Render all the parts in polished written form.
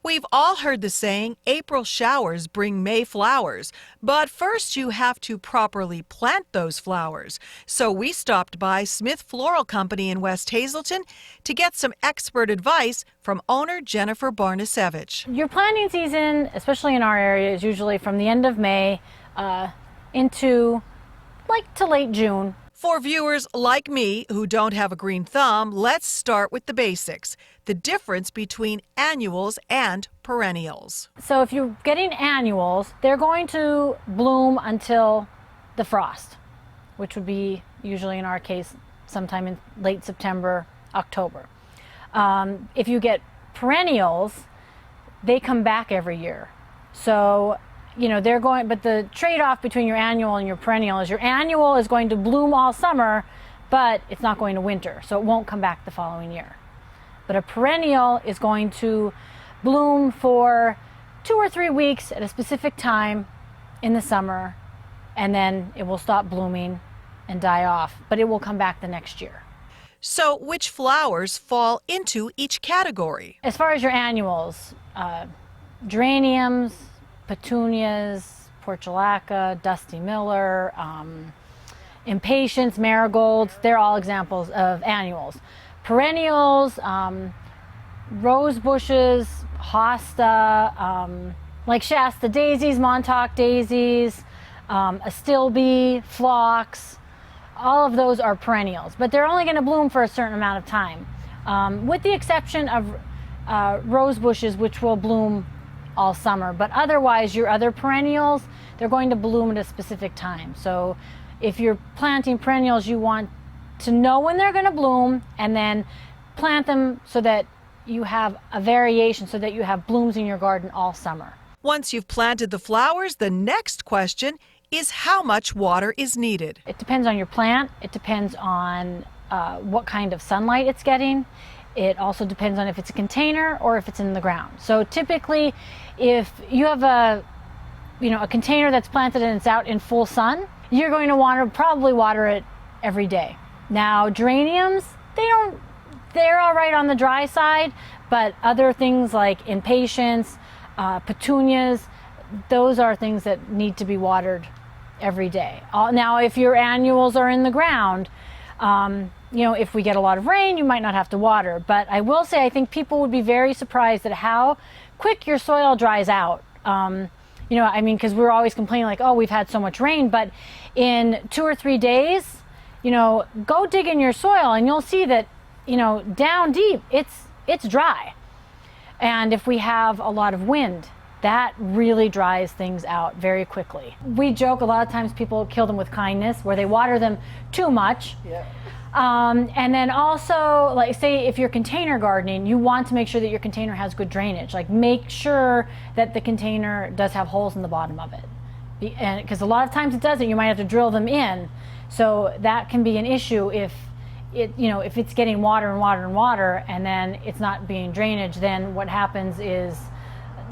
We've all heard the saying, April showers bring May flowers. But first you have to properly plant those flowers. So we stopped by Smith Floral Company in West Hazelton to get some expert advice from owner Jennifer Barnasevich. Your planting season, especially in our area, is usually from the end of May into to late June. For viewers like me who don't have a green thumb, let's start with the basics. The difference between annuals and perennials. So if you're getting annuals, they're going to bloom until the frost, which would be usually in our case sometime in late September, October. If you get perennials, they come back every year. So they're going, but the trade-off between your annual and your perennial is your annual is going to bloom all summer, but it's not going to winter, so it won't come back the following year. But a perennial is going to bloom for 2 or 3 weeks at a specific time in the summer, and then it will stop blooming and die off, but it will come back the next year. So which flowers fall into each category? As far as your annuals, geraniums, petunias, portulaca, dusty miller, impatiens, marigolds, they're all examples of annuals. Perennials, rose bushes, hosta, like Shasta daisies, Montauk daisies, astilbe, phlox, all of those are perennials, but they're only going to bloom for a certain amount of time, with the exception of rose bushes, which will bloom all summer. But otherwise, your other perennials, they're going to bloom at a specific time. So if you're planting perennials, you want to know when they're going to bloom and then plant them so that you have a variation, so that you have blooms in your garden all summer. Once you've planted the flowers, the next question is how much water is needed. It depends on your plant. It depends on what kind of sunlight it's getting. It also depends on if it's a container or if it's in the ground. So typically, if you have a container that's planted and it's out in full sun, you're going to want to probably water it every day. Now geraniums, they're all right on the dry side, but other things like impatiens, petunias, those are things that need to be watered every day. Now if your annuals are in the ground, if we get a lot of rain, you might not have to water. But I will say, I think people would be very surprised at how quick your soil dries out. Because we're always complaining like, oh, we've had so much rain. But in 2 or 3 days, go dig in your soil and you'll see that, down deep, it's dry. And if we have a lot of wind, that really dries things out very quickly. We joke a lot of times people kill them with kindness, where they water them too much. Yeah. And then also, like say if you're container gardening, you want to make sure that your container has good drainage. Like make sure that the container does have holes in the bottom of it. Because a lot of times it doesn't, you might have to drill them in. So that can be an issue if it's getting water and water and water and then it's not being drainage, then what happens is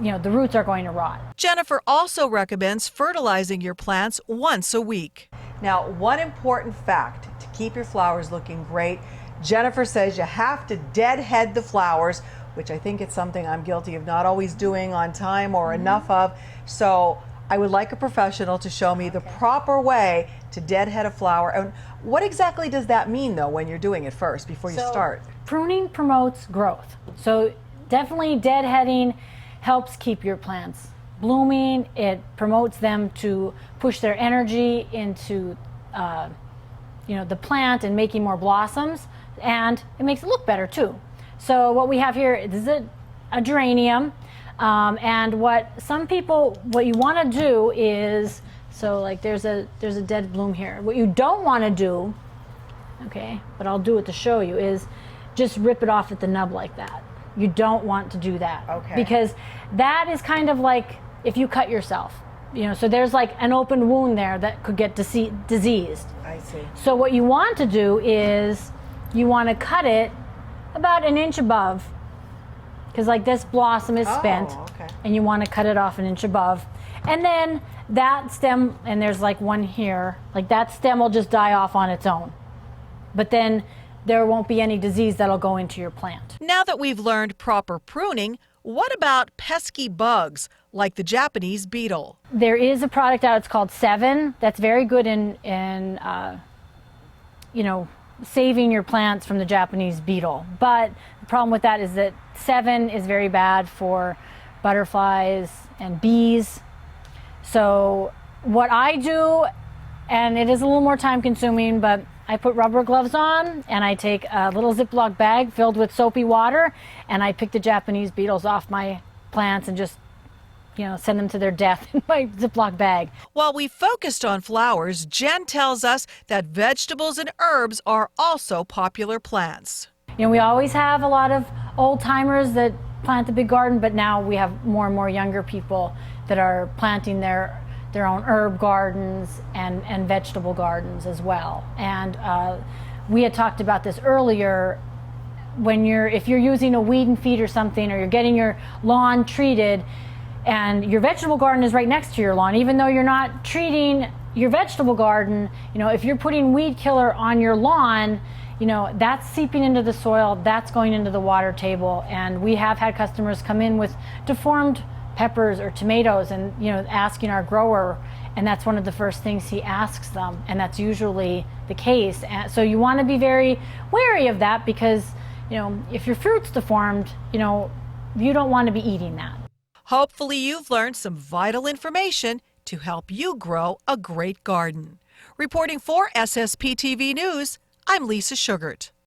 the roots are going to rot. Jennifer also recommends fertilizing your plants once a week. Now, one important fact to keep your flowers looking great, Jennifer says you have to deadhead the flowers, which I think it's something I'm guilty of not always doing on time or enough of. So I would like a professional to show me the proper way to deadhead a flower. And what exactly does that mean, though, when you're doing it first, before you start? Pruning promotes growth. So definitely deadheading helps keep your plants blooming. It promotes them to push their energy into the plant and making more blossoms, and it makes it look better too. So what we have here, this is a geranium, and what you want to do is, so like there's a dead bloom here. What you don't want to do, okay, but I'll do it to show you, is just rip it off at the nub like that. You don't want to do that. Okay. Because that is kind of like if you cut yourself. So there's like an open wound there that could get diseased. I see. So what you want to do is you want to cut it about 1 inch above, because like this blossom is spent, okay, and you want to cut it off 1 inch above. And then that stem, and there's like one here, like that stem will just die off on its own. But then there won't be any disease that'll go into your plant. Now that we've learned proper pruning, What about pesky bugs like the Japanese beetle? There is a product out, it's called 7, that's very good in saving your plants from the Japanese beetle. But the problem with that is that 7 is very bad for butterflies and bees. So what I do, and it is a little more time consuming, but I put rubber gloves on and I take a little Ziploc bag filled with soapy water and I pick the Japanese beetles off my plants and just send them to their death in my Ziploc bag. While we focused on flowers, Jen tells us that vegetables and herbs are also popular plants. We always have a lot of old timers that plant the big garden, but now we have more and more younger people that are planting their own herb gardens and vegetable gardens as well. And we had talked about this earlier. If you're using a weed and feed or something, or you're getting your lawn treated, and your vegetable garden is right next to your lawn, even though you're not treating your vegetable garden, if you're putting weed killer on your lawn, that's seeping into the soil, that's going into the water table. And we have had customers come in with deformed peppers or tomatoes and, asking our grower, and that's one of the first things he asks them, and that's usually the case. And so you want to be very wary of that because, if your fruit's deformed, you don't want to be eating that. Hopefully you've learned some vital information to help you grow a great garden. Reporting for SSPTV News, I'm Lisa Sugart.